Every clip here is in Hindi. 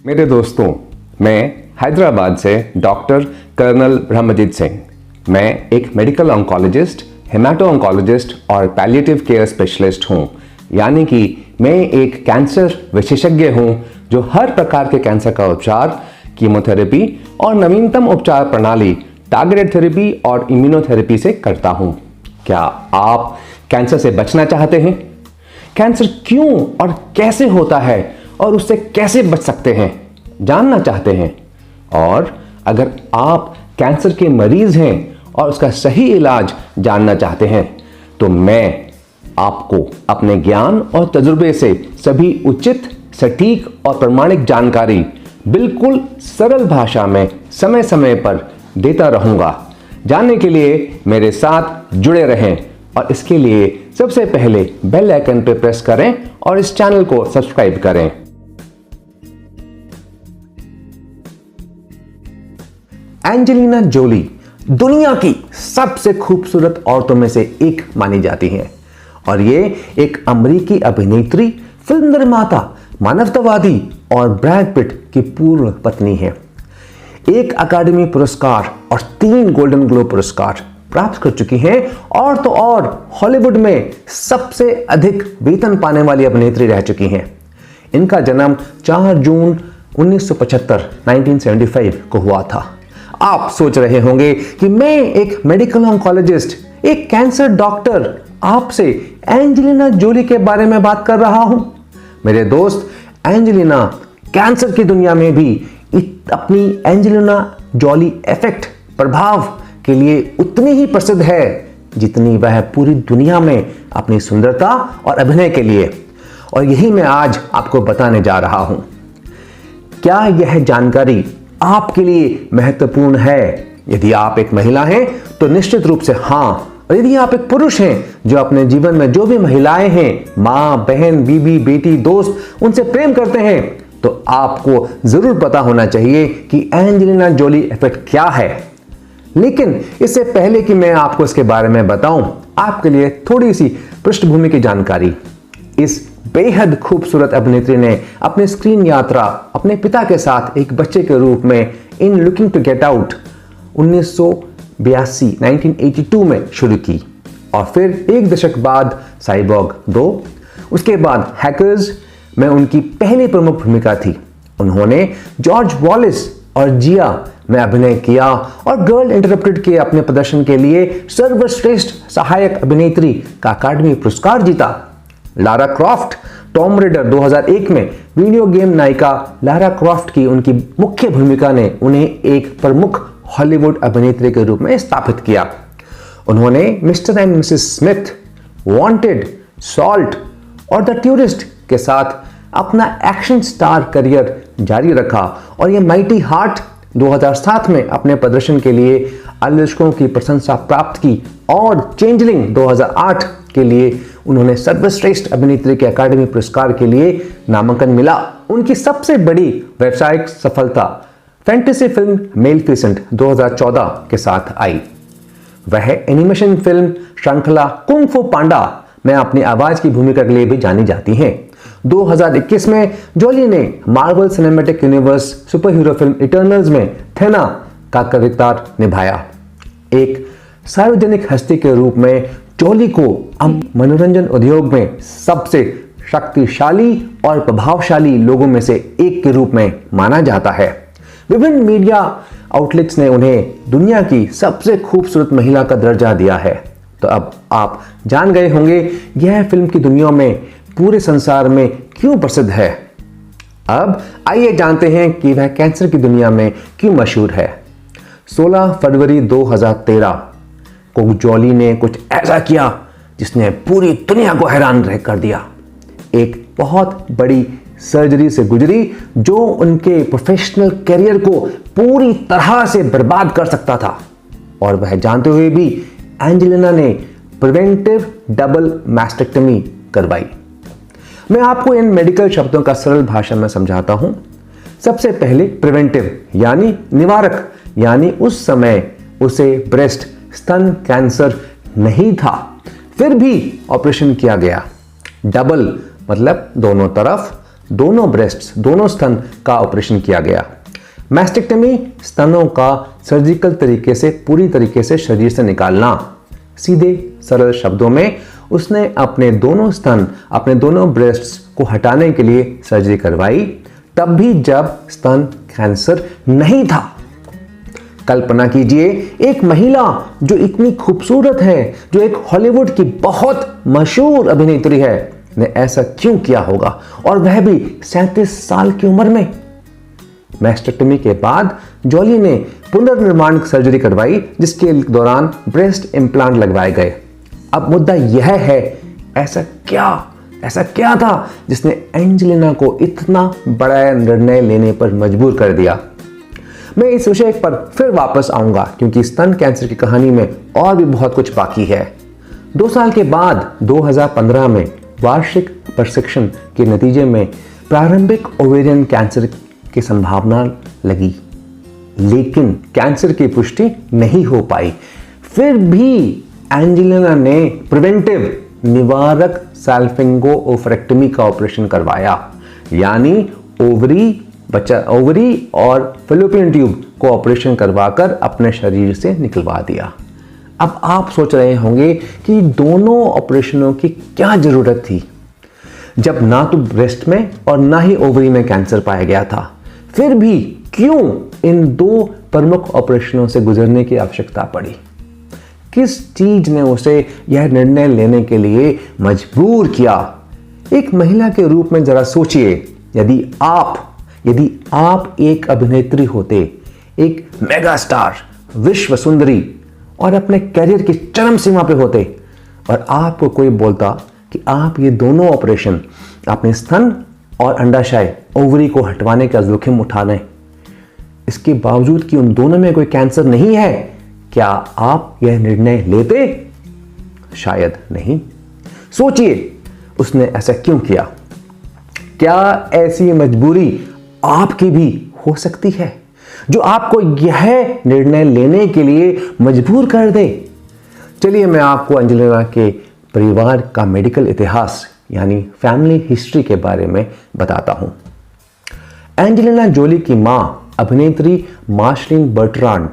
मेरे दोस्तों, मैं हैदराबाद से डॉक्टर कर्नल ब्रह्मजीत सिंह। मैं एक मेडिकल ऑन्कोलॉजिस्ट, हेमाटो ऑन्कोलॉजिस्ट और पैलिएटिव केयर स्पेशलिस्ट हूँ। यानी कि मैं एक कैंसर विशेषज्ञ हूँ जो हर प्रकार के कैंसर का उपचार, कीमोथेरेपी और नवीनतम उपचार प्रणाली टारगेटेड थेरेपी और इम्यूनोथेरेपी से करता हूँ। क्या आप कैंसर से बचना चाहते हैं? कैंसर क्यों और कैसे होता है और उससे कैसे बच सकते हैं जानना चाहते हैं? और अगर आप कैंसर के मरीज हैं और उसका सही इलाज जानना चाहते हैं तो मैं आपको अपने ज्ञान और तजुर्बे से सभी उचित, सटीक और प्रमाणिक जानकारी बिल्कुल सरल भाषा में समय समय पर देता रहूंगा। जानने के लिए मेरे साथ जुड़े रहें और इसके लिए सबसे पहले बेल आइकन पर प्रेस करें और इस चैनल को सब्सक्राइब करें। एंजेलिना जोली दुनिया की सबसे खूबसूरत औरतों में से एक मानी जाती हैं और ये एक अमेरिकी अभिनेत्री, फिल्म निर्माता, मानवतावादी और ब्रैड पिट की पूर्व पत्नी है। एक अकादमी पुरस्कार और 3 गोल्डन ग्लोब पुरस्कार प्राप्त कर चुकी हैं और तो और हॉलीवुड में सबसे अधिक वेतन पाने वाली अभिनेत्री रह चुकी हैं। इनका जन्म 4 जून 1975 को हुआ था। आप सोच रहे होंगे कि मैं एक मेडिकल ऑन्कोलॉजिस्ट, एक कैंसर डॉक्टर आपसे एंजेलिना जोली के बारे में बात कर रहा हूं। मेरे दोस्त, एंजेलिना कैंसर की दुनिया में भी अपनी एंजेलिना जोली इफेक्ट प्रभाव के लिए उतनी ही प्रसिद्ध है जितनी वह पूरी दुनिया में अपनी सुंदरता और अभिनय के लिए। और यही मैं आज आपको बताने जा रहा हूं। क्या यह जानकारी आपके लिए महत्वपूर्ण है? यदि आप एक महिला हैं तो निश्चित रूप से हां, और यदि आप एक पुरुष हैं जो अपने जीवन में जो भी महिलाएं हैं, मां, बहन, बीबी, बेटी, दोस्त, उनसे प्रेम करते हैं तो आपको जरूर पता होना चाहिए कि एंजेलिना जोली इफेक्ट क्या है। लेकिन इससे पहले कि मैं आपको इसके बारे में बताऊं, आपके लिए थोड़ी सी पृष्ठभूमि की जानकारी। इस बेहद खूबसूरत अभिनेत्री ने अपनी स्क्रीन यात्रा अपने पिता के साथ एक बच्चे के रूप में in looking to get out 1982 में शुरू की और फिर एक दशक बाद साइबॉग 2, उसके बाद हैकर्स में उनकी पहली प्रमुख भूमिका थी। उन्होंने जॉर्ज वॉलिस और जिया में अभिनय किया और गर्ल इंटरप्रेटेड के अपने प्रदर्शन के लिए सर्वश्रेष्ठ सहायक अभिनेत्री का अकादमी पुरस्कार जीता। लारा क्रॉफ्ट टॉम रेडर 2001 में वीडियो गेम नायिका लारा क्रॉफ्ट की उनकी मुख्य भूमिका ने उन्हें एक प्रमुख हॉलीवुड अभिनेत्री के रूप में स्थापित किया। उन्होंने mister and Mrs Smith, wanted, salt और द टूरिस्ट के साथ अपना एक्शन स्टार करियर जारी रखा और ये माइटी हार्ट 2007 में अपने प्रदर्शन के लिए आलोचकों की प्रशंसा प्राप्त की और चेंजलिंग 2008 के लिए उन्होंने सर्वश्रेष्ठ अभिनेत्री के अकादमी पुरस्कार के लिए नामांकन मिला। उनकी सबसे बड़ी व्यावसायिक सफलता फैंटेसी फिल्म मेलेफिसेंट 2014 के साथ आई। वह एनिमेशन फिल्म श्रृंखला कुंग फू पांडा में अपनी आवाज की भूमिका के लिए भी जानी जाती हैं। 2021 में जोली ने Marvel Cinematic Universe superhero film Eternals में थेना का किरदार निभाया। एक सार्वजनिक हस्ती के रूप में जोली को अब मनोरंजन उद्योग में सबसे शक्तिशाली और प्रभावशाली लोगों में से एक के रूप में माना जाता है। विभिन्न मीडिया आउटलेट्स ने उन्हें दुनिया की सबसे खूबसूरत महिला का दर्जा दिया है। तो अब आप जान गए होंगे यह फिल्म की दुनिया में पूरे संसार में क्यों प्रसिद्ध है। अब आइए जानते हैं कि वह कैंसर की दुनिया में क्यों मशहूर है। 16 फरवरी 2013 को जोली ने कुछ ऐसा किया जिसने पूरी दुनिया को हैरान कर दिया। एक बहुत बड़ी सर्जरी से गुजरी जो उनके प्रोफेशनल करियर को पूरी तरह से बर्बाद कर सकता था और वह जानते हुए भी एंजेलिना ने प्रिवेंटिव डबल मैस्टेक्टमी करवाई। मैं आपको इन मेडिकल शब्दों का सरल भाषा में समझाता हूं। सबसे पहले प्रिवेंटिव यानी निवारक, यानी उस समय उसे ब्रेस्ट स्तन कैंसर नहीं था फिर भी ऑपरेशन किया गया। डबल मतलब दोनों तरफ, दोनों ब्रेस्ट्स, दोनों स्तन का ऑपरेशन किया गया। मैस्टेक्टमी स्तनों का सर्जिकल तरीके से पूरी तरीके से शरीर से निकालना। सीधे सरल शब्दों में उसने अपने दोनों स्तन, अपने दोनों ब्रेस्ट्स को हटाने के लिए सर्जरी करवाई, तब भी जब स्तन कैंसर नहीं था। कल्पना कीजिए एक महिला जो इतनी खूबसूरत है, जो एक हॉलीवुड की बहुत मशहूर अभिनेत्री है, ने ऐसा क्यों किया होगा, और वह भी 37 साल की उम्र में। मैस्टेक्टमी के बाद जॉली ने पुनर्निर्माण सर्जरी करवाई, जिसके दौरान ब्रेस्ट इम्प्लांट लगवाए गए। अब मुद्दा यह है, ऐसा क्या था जिसने एंजेलिना को इतना बड़ा निर्णय लेने पर मजबूर कर दिया। मैं इस विषय पर फिर वापस आऊंगा, क्योंकि स्तन कैंसर की कहानी में और भी बहुत कुछ बाकी है। 2 साल के बाद 2015 में वार्षिक प्रशिक्षण के नतीजे में प्रारंभिक ओवेरियन कैंसर की संभावना लगी, लेकिन कैंसर की पुष्टि नहीं हो पाई। फिर भी एंजेलिना ने प्रिवेंटिव निवारक सैल्फिंगोओफ्रेक्टमी का ऑपरेशन करवाया, यानी ओवरी और फैलोपियन ट्यूब को ऑपरेशन करवाकर अपने शरीर से निकलवा दिया। अब आप सोच रहे होंगे कि दोनों ऑपरेशनों की क्या जरूरत थी, जब ना तो ब्रेस्ट में और ना ही ओवरी में कैंसर पाया गया था। फिर भी क्यों इन 2 प्रमुख ऑपरेशनों से गुजरने की आवश्यकता पड़ी? किस चीज ने उसे यह निर्णय लेने के लिए मजबूर किया? एक महिला के रूप में जरा सोचिए, यदि आप एक अभिनेत्री होते, एक मेगा स्टार, विश्व सुंदरी और अपने करियर की चरम सीमा पे होते, और आपको कोई बोलता कि आप ये दोनों ऑपरेशन, अपने स्तन और अंडाशय, ओवरी को हटवाने का जोखिम उठा लें, इसके बावजूद कि उन दोनों में कोई कैंसर नहीं है, क्या आप यह निर्णय लेते? शायद नहीं। सोचिए उसने ऐसा क्यों किया। क्या ऐसी मजबूरी आपकी भी हो सकती है, जो आपको यह निर्णय लेने के लिए मजबूर कर दे? चलिए मैं आपको एंजेलिना के परिवार का मेडिकल इतिहास, यानी फैमिली हिस्ट्री के बारे में बताता हूं। एंजेलिना जोली की मां अभिनेत्री मार्शलिन बर्ट्रांड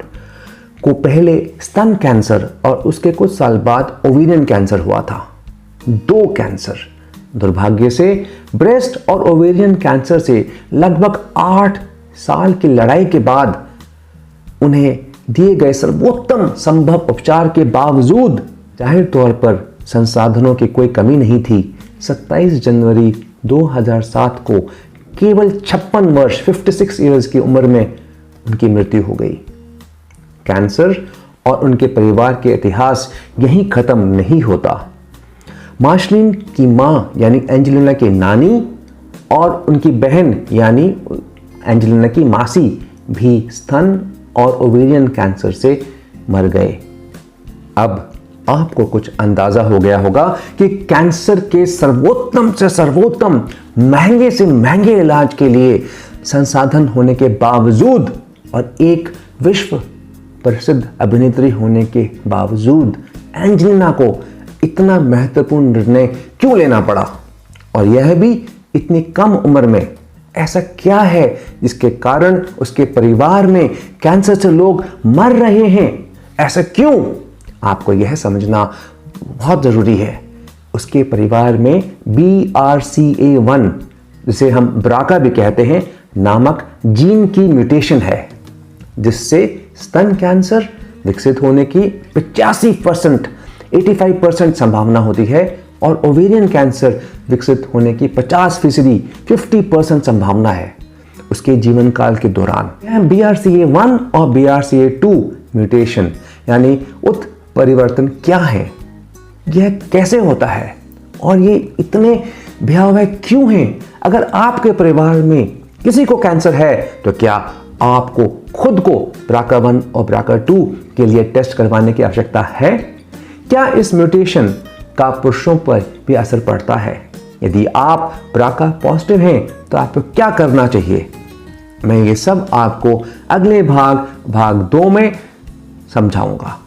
को पहले स्तन कैंसर और उसके कुछ साल बाद ओवेरियन कैंसर हुआ था। 2 कैंसर। दुर्भाग्य से ब्रेस्ट और ओवेरियन कैंसर से लगभग 8 साल की लड़ाई के बाद उन्हें दिए गए सर्वोत्तम संभव उपचार के बावजूद, जाहिर तौर पर संसाधनों की कोई कमी नहीं थी, 27 जनवरी 2007 को केवल 56 वर्ष 56 ईयर्स की उम्र में उनकी मृत्यु हो गई। कैंसर और उनके परिवार के इतिहास यहीं खत्म नहीं होता। मार्शलिन की मां यानी एंजेलिना की नानी और उनकी बहन यानी एंजेलिना की मासी भी स्तन और ओवेरियन कैंसर से मर गए। अब आपको कुछ अंदाजा हो गया होगा कि कैंसर के सर्वोत्तम से सर्वोत्तम, महंगे से महंगे इलाज के लिए संसाधन होने के बावजूद और एक विश्व प्रसिद्ध अभिनेत्री होने के बावजूद एंजेलिना को इतना महत्वपूर्ण निर्णय क्यों लेना पड़ा, और यह भी इतनी कम उम्र में? ऐसा क्या है जिसके कारण उसके परिवार में कैंसर से लोग मर रहे हैं? ऐसा क्यों? आपको यह समझना बहुत जरूरी है। उसके परिवार में BRCA1, जिसे हम ब्राका भी कहते हैं, नामक जीन की म्यूटेशन है, जिससे स्तन कैंसर विकसित होने की 85% 85% संभावना होती है और ओवेरियन कैंसर विकसित होने की 50% 50% संभावना है उसके जीवन काल के दौरान। BRCA1 और BRCA2 म्यूटेशन यानी उत्परिवर्तन क्या है, यह कैसे होता है और ये इतने भयावह क्यों हैं? अगर आपके परिवार में किसी को कैंसर है तो क्या आपको खुद को BRCA1 और BRCA2 के लिए टेस्ट करवाने की आवश्यकता है? क्या इस म्यूटेशन का पुरुषों पर भी असर पड़ता है? यदि आप BRCA पॉजिटिव हैं तो आपको क्या करना चाहिए? मैं ये सब आपको अगले भाग 2 में समझाऊंगा।